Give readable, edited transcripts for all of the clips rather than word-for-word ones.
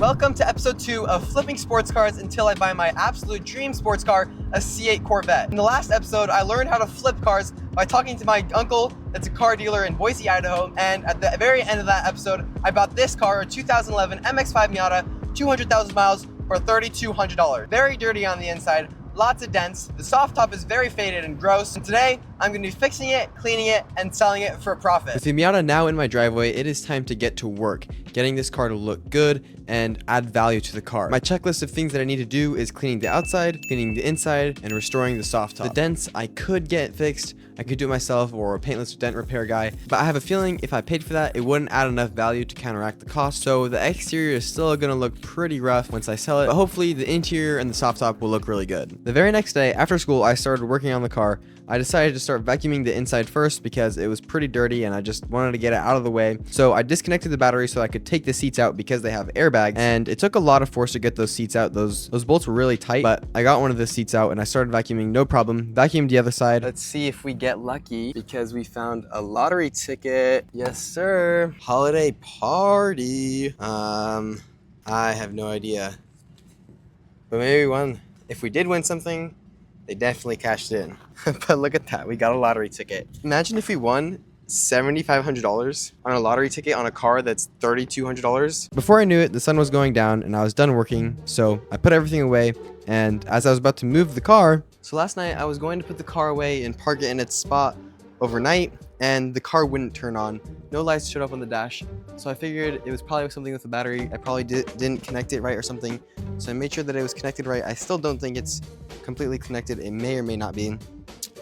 Welcome to episode 2 of Flipping Sports Cars until I buy my absolute dream sports car, a C8 Corvette. In the last episode, I learned how to flip cars by talking to my uncle that's a car dealer in Boise, Idaho, and at the very end of that episode, I bought this car, a 2011 MX-5 Miata, 200,000 miles for $3,200. Very dirty on the inside, lots of dents. The soft top is very faded and gross, and today I'm going to be fixing it, cleaning it, and selling it for a profit. With the Miata now in my driveway, it is time to get to work, getting this car to look good and add value to the car. My checklist of things that I need to do is cleaning the outside, cleaning the inside, and restoring the soft top. The dents I could get fixed. I could do it myself or a paintless dent repair guy, but I have a feeling if I paid for that, it wouldn't add enough value to counteract the cost. So the exterior is still gonna look pretty rough once I sell it, but hopefully the interior and the soft top will look really good. The very next day after school, I started working on the car. I decided to start vacuuming the inside first because it was pretty dirty and I just wanted to get it out of the way. So I disconnected the battery so I could take the seats out because they have airbags, and it took a lot of force to get those seats out. Those bolts were really tight, but I got one of the seats out and I started vacuuming, no problem. Vacuumed the other side. Let's see if we get lucky because we found a lottery ticket. Yes, sir. Holiday party. I have no idea. But maybe we won. If we did win something, they definitely cashed in. But look at that, we got a lottery ticket. Imagine if we won $7,500 on a lottery ticket on a car that's $3,200. Before I knew it, the sun was going down and I was done working, so I put everything away, and as I was about to move the car, so last night I was going to put the car away and park it in its spot overnight, and the car wouldn't turn on. No lights showed up on the dash, so I figured it was probably something with the battery. I probably didn't connect it right or something, so I made sure that it was connected right. I still don't think it's completely connected. It may or may not be,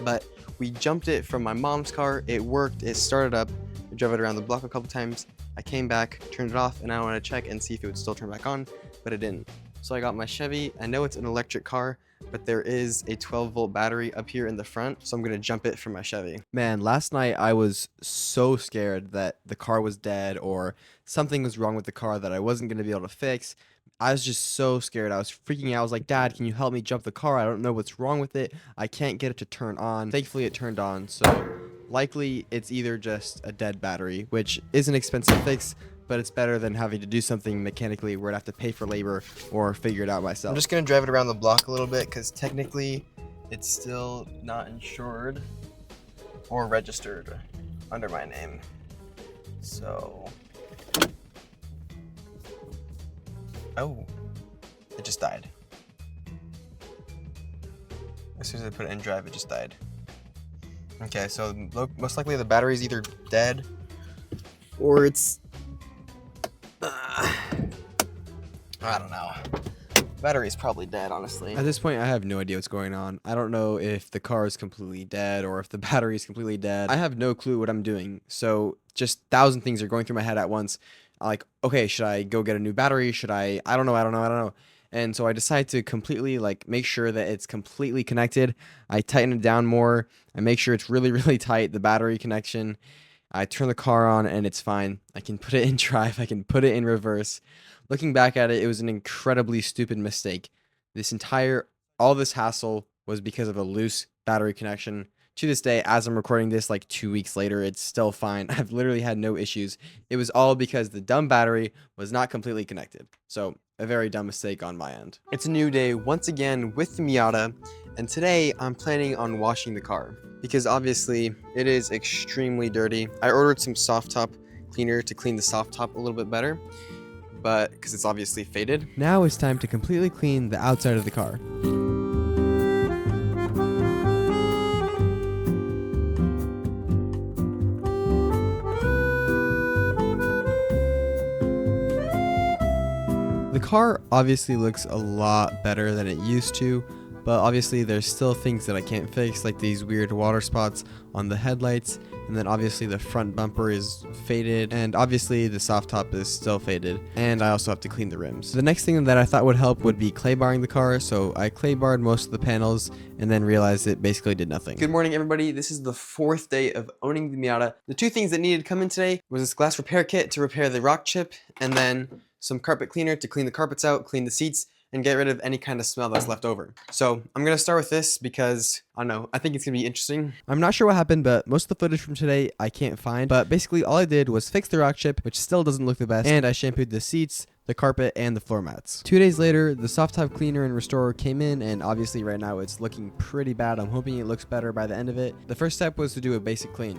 but we jumped it from my mom's car. It worked. It started up. I drove it around the block a couple times. I came back, turned it off, and I wanted to check and see if it would still turn back on, but it didn't. So I got my Chevy. I know it's an electric car, but there is a 12-volt battery up here in the front, so I'm gonna jump it from my Chevy. Man, last night I was so scared that the car was dead or something was wrong with the car that I wasn't gonna be able to fix. I was just so scared. I was freaking out. I was like, Dad, can you help me jump the car? I don't know what's wrong with it. I can't get it to turn on. Thankfully, it turned on, so likely it's either just a dead battery, which is an expensive fix, but it's better than having to do something mechanically where I'd have to pay for labor or figure it out myself. I'm just gonna drive it around the block a little bit because technically it's still not insured or registered under my name. So, oh, it just died. As soon as I put it in drive, it just died. Okay, so most likely the battery's either dead or it's I don't know. Battery's probably dead, honestly. At this point, I have no idea what's going on. I don't know if the car is completely dead or if the battery is completely dead. I have no clue what I'm doing. So just 1,000 things are going through my head at once. Like, okay, should I go get a new battery? Should I don't know. And so I decide to completely make make sure that it's completely connected. I tighten it down more. I make sure it's really, really tight, the battery connection. I turn the car on and it's fine. I can put it in drive. I can put it in reverse. Looking back at it, it was an incredibly stupid mistake. All this hassle was because of a loose battery connection. To this day, as I'm recording this 2 weeks later, it's still fine. I've literally had no issues. It was all because the dumb battery was not completely connected. So a very dumb mistake on my end. It's a new day once again with the Miata, and today I'm planning on washing the car because obviously it is extremely dirty. I ordered some soft top cleaner to clean the soft top a little bit better, but because it's obviously faded. Now it's time to completely clean the outside of the car. The car obviously looks a lot better than it used to, but obviously there's still things that I can't fix, like these weird water spots on the headlights, and then obviously the front bumper is faded, and obviously the soft top is still faded, and I also have to clean the rims. The next thing that I thought would help would be clay barring the car, so I clay barred most of the panels and then realized it basically did nothing. Good morning, everybody. This is the 4th day of owning the Miata. The 2 things that needed to come in today was this glass repair kit to repair the rock chip, and then some carpet cleaner to clean the carpets out, clean the seats, and get rid of any kind of smell that's left over. So I'm gonna start with this because, I don't know, I think it's gonna be interesting. I'm not sure what happened, but most of the footage from today I can't find. But basically all I did was fix the rock chip, which still doesn't look the best, and I shampooed the seats, the carpet, and the floor mats. 2 days later, the soft top cleaner and restorer came in, and obviously right now it's looking pretty bad. I'm hoping it looks better by the end of it. The first step was to do a basic clean.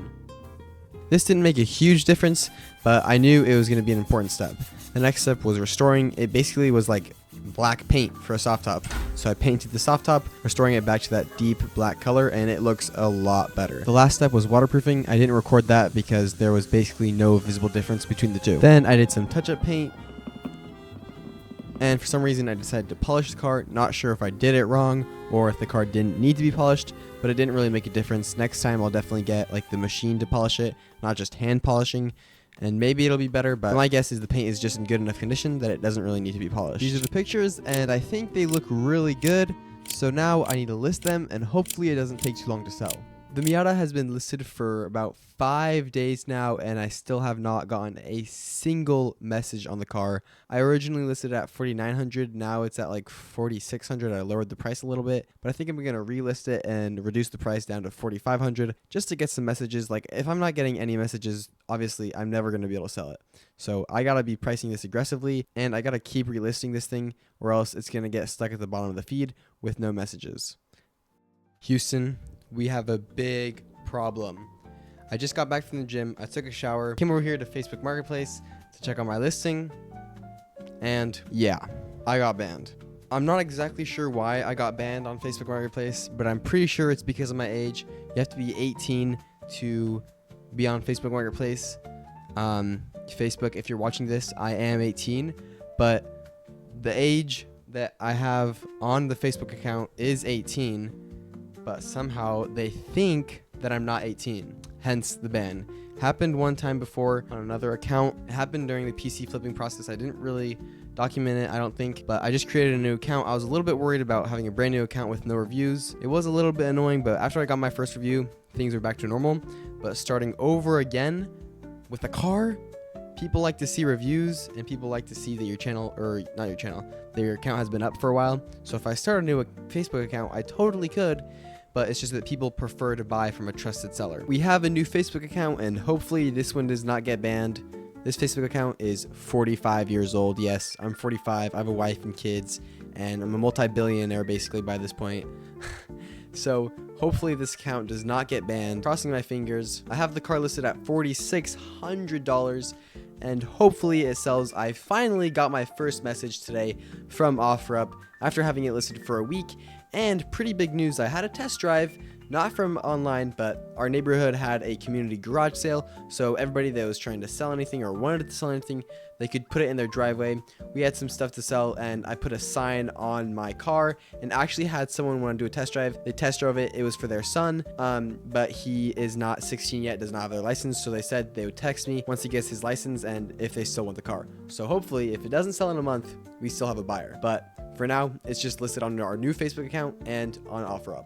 This didn't make a huge difference, but I knew it was going to be an important step. The next step was restoring. It basically was like black paint for a soft top. So I painted the soft top, restoring it back to that deep black color, and it looks a lot better. The last step was waterproofing. I didn't record that because there was basically no visible difference between the two. Then I did some touch-up paint, and for some reason I decided to polish the car. Not sure if I did it wrong or if the car didn't need to be polished, but it didn't really make a difference. Next time I'll definitely get like the machine to polish it, not just hand polishing, and maybe it'll be better, but my guess is the paint is just in good enough condition that it doesn't really need to be polished. These are the pictures, and I think they look really good. So now I need to list them, and hopefully it doesn't take too long to sell. The Miata has been listed for about 5 days now, and I still have not gotten a single message on the car. I originally listed it at $4,900. Now it's at like $4,600. I lowered the price a little bit, but I think I'm going to relist it and reduce the price down to $4,500 just to get some messages. Like, if I'm not getting any messages, obviously I'm never going to be able to sell it. So I got to be pricing this aggressively, and I got to keep relisting this thing, or else it's going to get stuck at the bottom of the feed with no messages. Houston, we have a big problem. I just got back from the gym. I took a shower, came over here to Facebook Marketplace to check on my listing, and yeah, I got banned. I'm not exactly sure why I got banned on Facebook Marketplace, but I'm pretty sure it's because of my age. You have to be 18 to be on Facebook Marketplace. Facebook, if you're watching this, I am 18, but the age that I have on the Facebook account is 18, but somehow they think that I'm not 18, hence the ban. Happened one time before on another account. It happened during the PC flipping process. I didn't really document it, I don't think, but I just created a new account. I was a little bit worried about having a brand new account with no reviews. It was a little bit annoying, but after I got my first review, things were back to normal. But starting over again with a car, people like to see reviews, and people like to see that your channel, or not your channel, that your account has been up for a while. So if I start a new Facebook account, I totally could, but it's just that people prefer to buy from a trusted seller. We have a new Facebook account, and hopefully this one does not get banned. This Facebook account is 45 years old. Yes, I'm 45. I have a wife and kids, and I'm a multi-billionaire basically by this point. So hopefully this account does not get banned. Crossing my fingers. I have the car listed at $4,600, and hopefully it sells. I finally got my first message today from OfferUp after having it listed for a week. And pretty big news, I had a test drive, not from online, but our neighborhood had a community garage sale, so everybody that was trying to sell anything or wanted to sell anything, they could put it in their driveway. We had some stuff to sell, and I put a sign on my car and actually had someone want to do a test drive. They test drove it. It was for their son, but he is not 16 yet, does not have their license, so they said they would text me once he gets his license and if they still want the car. So hopefully, if it doesn't sell in a month, we still have a buyer. But for now, it's just listed on our new Facebook account and on OfferUp.